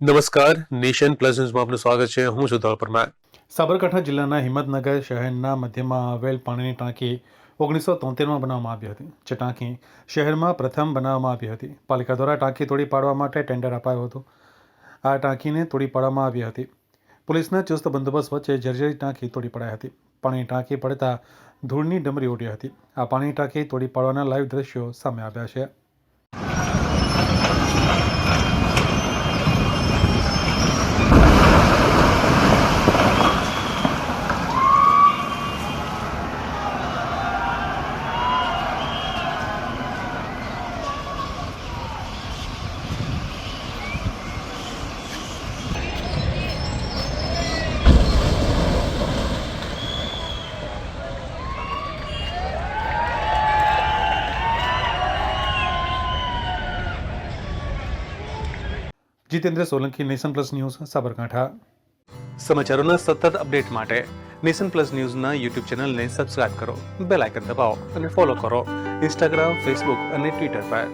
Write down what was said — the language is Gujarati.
નમસ્કાર, નેશન પ્લસ ન્યૂઝમાં આપનું સ્વાગત છે. હું છું ધવલ પરમાર. સાબરકાંઠા જિલ્લાના હિંમતનગર શહેરના મધ્યમાં આવેલ પાણીની ટાંકી 1973માં બનાવવામાં આવી હતી. જે ટાંકી શહેરમાં પ્રથમ બનાવવામાં આવી હતી. પાલિકા દ્વારા ટાંકી તોડી પાડવા માટે ટેન્ડર અપાયું હતું. આ ટાંકીને તોડી પાડવામાં આવી હતી. પોલીસના ચુસ્ત બંદોબસ્ત વચ્ચે જર્જરિત ટાંકી તોડી પડાઈ હતી. પાણીની ટાંકી પડતા ધૂળની ડમરી ઉડી હતી. આ પાણીની ટાંકી તોડી પાડવાના લાઈવ દ્રશ્યો સામે આવ્યા છે. Jitendra Solanki, nation plus news, Sabarkantha. સમાચારોના સતત અપડેટ માટે નેશન પ્લસ ન્યૂઝના યુટ્યુબ ચેનલને સબસ્ક્રાઇબ કરો, બેલ આઇકન દબાવો અને ફોલો કરો ઇન્સ્ટાગ્રામ, ફેસબુક અને ટ્વિટર પર.